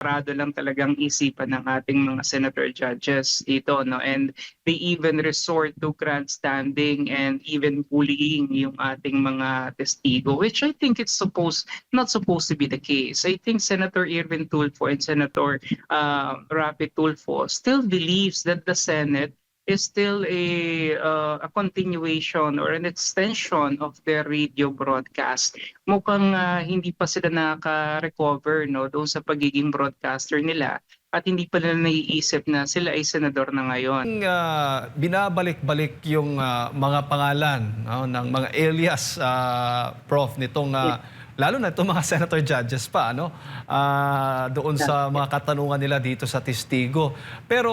sarado lang talagang isipan ng ating mga senator judges dito, no, and they even resort to grandstanding and even bullying yung ating mga testigo, which I think it's not supposed to be the case. I think Senator Irwin Tulfo and Senator Rapi Tulfo still believes that the Senate is still a continuation or an extension of their radio broadcast. Mukhang hindi pa sila nakaka-recover, no, doon sa pagiging broadcaster nila, at hindi pa nila naiisip na sila ay senador na ngayon. Binabalik-balik yung mga pangalan, no, ng mga alias, Prof, nitong lalo na itong mga senator judges pa, ano, doon sa mga katanungan nila dito sa testigo. Pero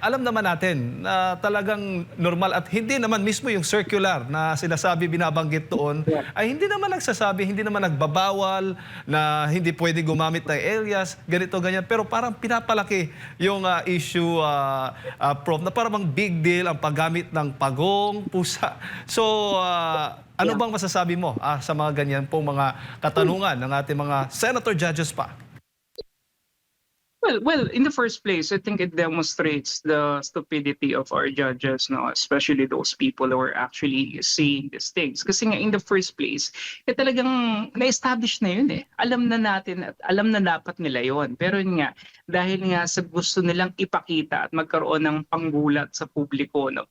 alam naman natin na talagang normal at hindi naman mismo yung circular na sinasabi, binabanggit doon, ay hindi naman nagsasabi, hindi naman nagbabawal na hindi pwede gumamit ng alias, ganito, ganyan. Pero parang pinapalaki yung issue, Prof, na parang big deal ang paggamit ng pagong, pusa. So, ano bang masasabi mo sa mga ganyan pong mga katanungan ng ating mga senator judges pa? Well, in the first place, I think it demonstrates the stupidity of our judges, no, especially those people who are actually saying these things. Kasi nga, in the first place, talagang na-establish na yun eh. Alam na natin at alam na dapat nila yun. Pero yun nga, dahil nga sa gusto nilang ipakita at magkaroon ng panggulat sa publiko, no,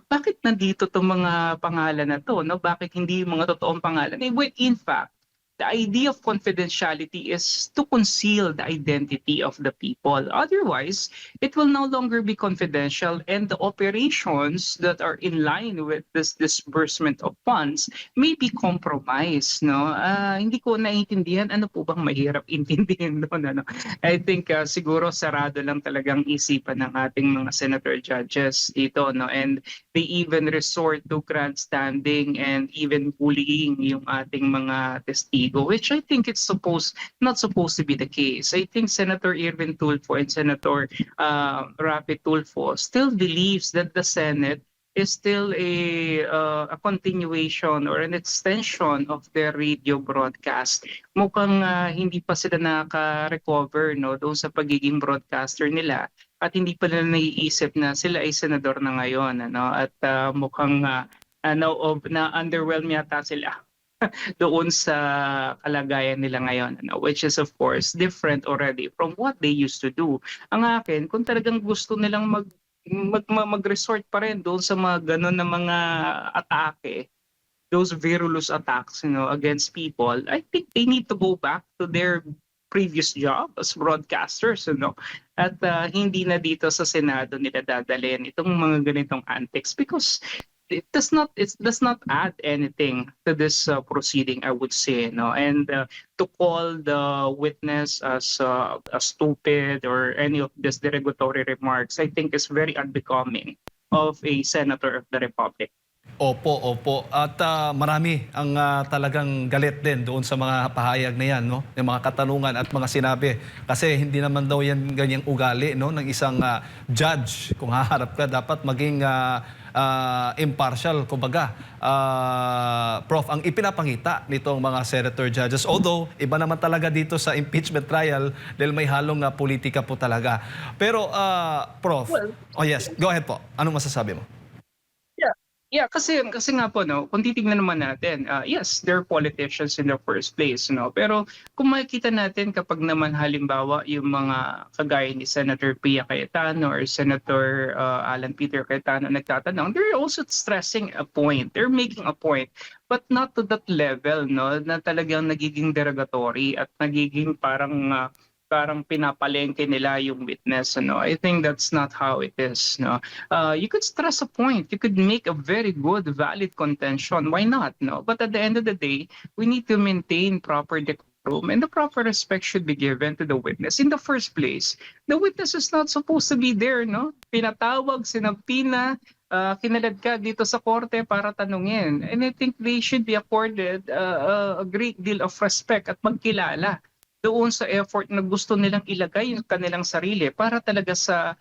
bakit nandito itong mga pangalan na to, no? Bakit hindi yung mga totoong pangalan? In fact, the idea of confidentiality is to conceal the identity of the people. Otherwise, it will no longer be confidential, and the operations that are in line with this disbursement of funds may be compromised. No, hindi ko naiintindihan ano po bang mahirap intindihin doon. Ano? I think siguro sarado lang talagang isipan ng ating mga senator judges dito, no, and they even resort to grandstanding and even bullying yung ating mga testigo, which I think it's not supposed to be the case. I think Senator Irwin Tulfo and Senator Rapi Tulfo still believes that the Senate is still a continuation or an extension of their radio broadcast. Mukhang hindi pa sila nakaka-recover, no, doon sa pagiging broadcaster nila, at hindi pa nila naiisip na sila ay senador na ngayon, ano, at mukhang na underwhelm yata sila doon sa kalagayan nila ngayon, ano, which is of course different already from what they used to do. Ang akin, kung talagang gusto nilang mag-resort pa rin doon sa mga ganon na mga atake, those virulous attacks, against people, I think they need to go back to their previous job as broadcasters, at hindi na dito sa Senado nila dadalhin itong mga ganitong antics, because it does not add anything to this proceeding, I would say, and to call the witness as stupid or any of this derogatory remarks, I think is very unbecoming of a senator of the Republic. Opo, opo. At marami ang talagang galit din doon sa mga pahayag na yan, no? Yung mga katanungan at mga sinabi. Kasi hindi naman daw yan ganyang ugali, no, ng isang judge. Kung haharap ka, dapat maging impartial, kumbaga. Prof, ang ipinapangita nitong mga senator judges, although iba naman talaga dito sa impeachment trial dahil may halong politika po talaga. Pero, Prof, oh yes, go ahead po. Anong masasabi mo? Yeah, kasi nga po, no, kung titingnan naman natin, yes, they're politicians in the first place, pero kung makikita natin kapag naman halimbawa yung mga kagaya ni Senator Pia Cayetano or Senator Alan Peter Cayetano nagtatanong, they're also stressing a point, they're making a point, but not to that level, no, na talagang nagiging derogatory at nagiging parang pinapalengke nila yung witness. I think that's not how it is. You could stress a point. You could make a very good, valid contention. Why not? But at the end of the day, we need to maintain proper decorum, and the proper respect should be given to the witness. In the first place, the witness is not supposed to be there. Pinatawag, sinampina, kinalad ka dito sa korte para tanungin. And I think they should be accorded a great deal of respect at magkilala doon sa effort na gusto nilang ilagay yung kanilang sarili para talaga sa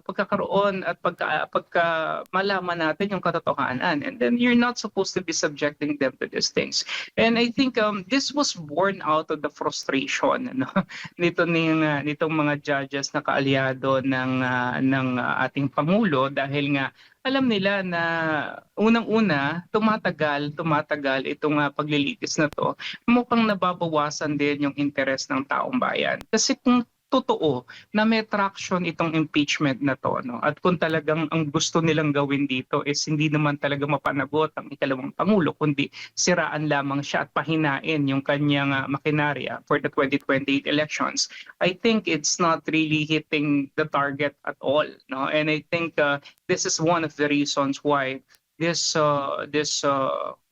pagkakaroon at pagka malaman natin yung katotohanan. And then you're not supposed to be subjecting them to these things. And I think this was born out of the frustration, ano, nitong mga judges na kaalyado ng ating pangulo, dahil nga alam nila na unang-una tumatagal itong paglilitis na to, mukhang nababawasan din yung interes ng taong bayan. Kasi kung totoo na may traction itong impeachment na to, no, at kung talagang ang gusto nilang gawin dito is hindi naman talaga mapanagot ang ikalawang pangulo, kundi siraan lamang siya at pahinain yung kanyang makinarya for the 2028 elections, I think it's not really hitting the target at all, no. And I think this is one of the reasons why this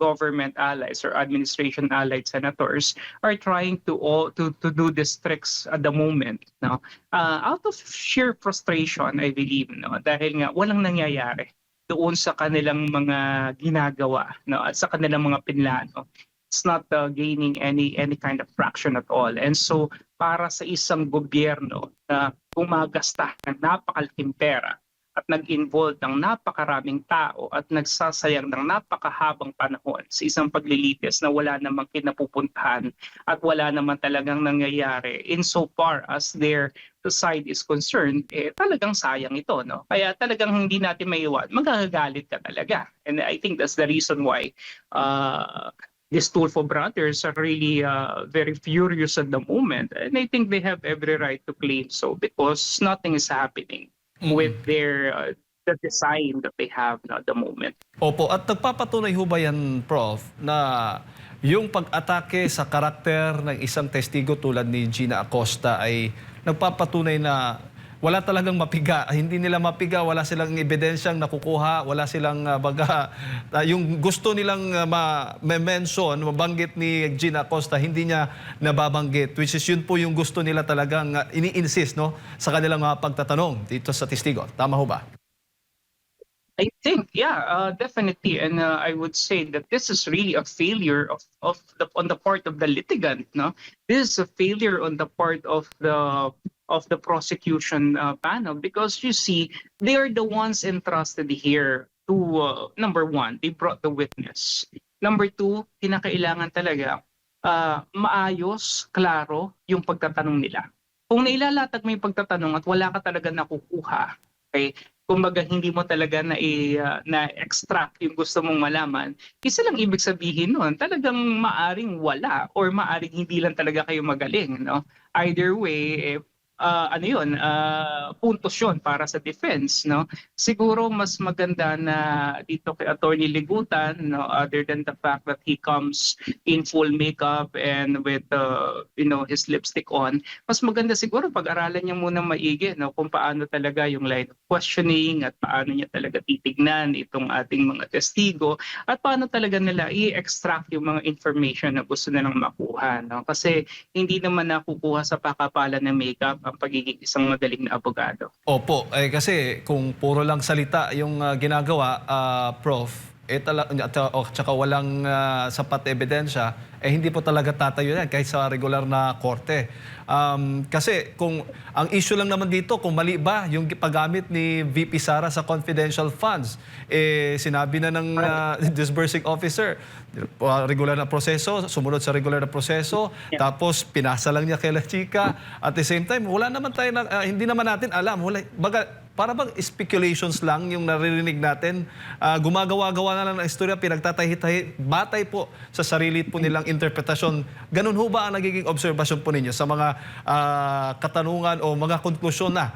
government allies or administration allied senators are trying to do these tricks at the moment, no, out of sheer frustration, I believe, no, dahil nga walang nangyayari doon sa kanilang mga ginagawa, no, at sa kanilang mga pinlano. It's not gaining any kind of traction at all. And so para sa isang gobyerno na gumagasta ng napakalaking pera at nag-involve ng napakaraming tao at nagsasayang ng napakahabang panahon sa isang paglilitis na wala namang kinapupuntahan at wala naman talagang nangyayari insofar as their side is concerned, talagang sayang ito, no? Kaya talagang hindi natin maiwan, magagagalit ka talaga. And I think that's the reason why these Tulfo brothers are really very furious at the moment. And I think they have every right to claim so, because nothing is happening with their the design that they have at the moment. Opo, at nagpapatunay ho ba yan, Prof, na yung pag-atake sa karakter ng isang testigo tulad ni Gina Acosta ay nagpapatunay na wala talagang mapiga, hindi nila mapiga, wala silang ebidensyang nakukuha, wala silang yung gusto nilang ma-mention, mabanggit ni Gina Acosta, hindi niya nababanggit, which is yun po yung gusto nila talagang ini-insist, no, sa kanilang mga pagtatanong dito sa testigo. Tama ho ba? I think, yeah, definitely, and I would say that this is really a failure on the part of the litigant. No, this is a failure on the part of the prosecution panel, because you see, they are the ones entrusted here to number one, they brought the witness. Number two, kinakailangan talaga maayos, klaro yung pagtatanong nila. Kung nailalatag mo yung pagtatanong at wala ka talaga nakukuha, okay, kumbaga hindi mo talaga na-extract yung gusto mong malaman, isa lang ibig sabihin nun, talagang maaring wala or maaring hindi lang talaga kayo magaling, no? Either way, puntos yun para sa defense, no? Siguro mas maganda na dito kay Attorney Ligutan, no, other than the fact that he comes in full makeup and with his lipstick on, mas maganda siguro pag-aralan niya muna maigi, no, kung paano talaga yung line of questioning at paano niya talaga titignan itong ating mga testigo at paano talaga nila i-extract yung mga information na gusto nilang makuha, no? Kasi hindi naman nakukuha sa pakapalan ng makeup ang pagiging isang magaling na abogado. Opo, kasi kung puro lang salita yung ginagawa, Prof, tsaka walang sapat ebidensya, hindi po talaga tatayo yan kahit sa regular na korte. Kasi kung ang issue lang naman dito, kung mali ba yung paggamit ni VP Sara sa confidential funds, sinabi na ng disbursing officer, regular na proseso, sumunod sa regular na proseso, tapos pinasa lang niya kay La Chica. At the same time, wala naman tayo, hindi naman natin alam. Para bang speculations lang yung naririnig natin, gumagawa-gawa na lang ng istorya, pinagtatahi-tahi, batay po sa sarili po nilang interpretasyon. Ganun ho ba ang nagiging obserbasyon po ninyo sa mga katanungan o mga konklusyon na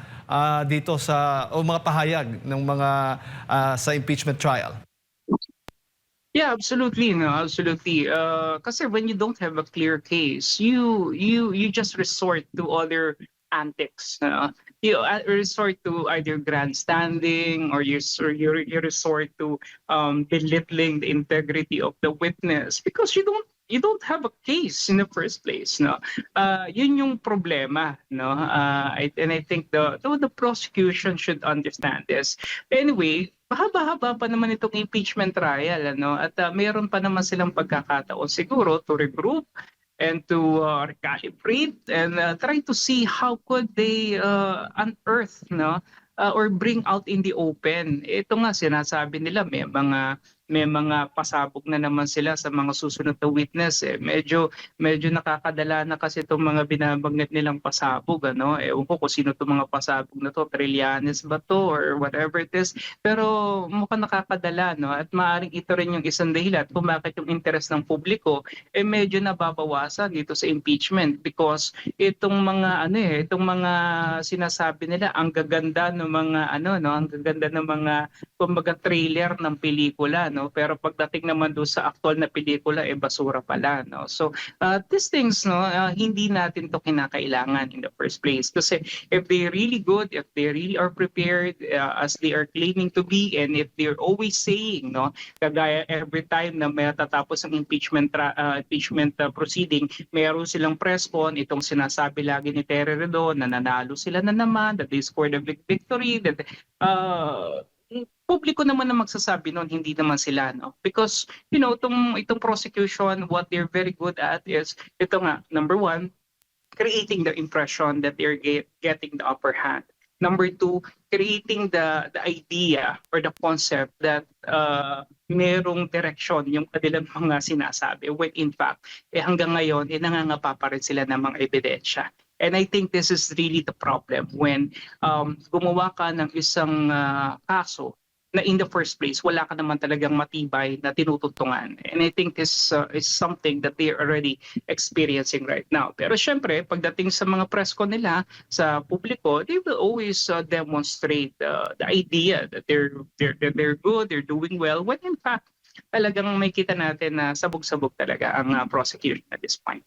dito o mga pahayag ng mga sa impeachment trial? Yeah, absolutely, no, absolutely. Kasi when you don't have a clear case, you just resort to other antics. You resort to either grandstanding or you resort to belittling the integrity of the witness because you don't have a case in the first place, no. Yun yung problema, no. And I think the prosecution should understand this. Anyway, mahaba-haba pa naman itong impeachment trial, ano, at mayroon pa naman silang pagkakataon siguro to regroup and to recalibrate and try to see how could they unearth, no, or bring out in the open. Ito nga sinasabi nila may mga pasabog na naman sila sa mga susunod na witness. Medyo nakakadala na kasi itong mga binabanggit nilang pasabog, ano. Ewan ko kung sino itong mga pasabog na to, Trillanes ba to or whatever it is. Pero mukhang nakakadala, no, at maaaring ito rin yung isang dahilan kung bakit yung interest ng publiko medyo nababawasan dito sa impeachment, because itong mga sinasabi nila ang gaganda ng mga ang gaganda ng mga kumbaga trailer ng pelikula, no, pero pagdating naman doon sa aktual na pelikula basura pala, no. So these things, no, hindi natin to kinakailangan in the first place, kasi if they're really good, if they really are prepared as they are claiming to be, and if they're always saying, no, kagaya every time na may tatapos ang impeachment proceeding, meron silang press con, itong sinasabi lagi ni Terry Redon na nanalo sila na naman, that they scored a big victory, that publiko naman na magsasabi noon, hindi naman sila, no, because itong prosecution, what they're very good at is ito nga, number one, creating the impression that they're getting the upper hand. Number two, creating the idea or the concept that merong direction yung kanilang mga sinasabi, when in fact hanggang ngayon nangangapa pa rin sila ng mga ebidensya. And I think this is really the problem when gumawa ka ng isang kaso na in the first place wala ka naman talagang matibay na tinutuntungan. And I think this is something that they are already experiencing right now. Pero syempre, pagdating sa mga press con nila sa publiko, they will always demonstrate the idea that they're good, they're doing well, when in fact talagang may kita natin na sabog-sabog talaga ang prosecution at this point.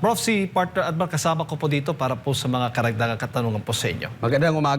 Prof, si Partner Adman kasama ko po dito para po sa mga karagdagang katanungan po sa inyo. Magandang umaga.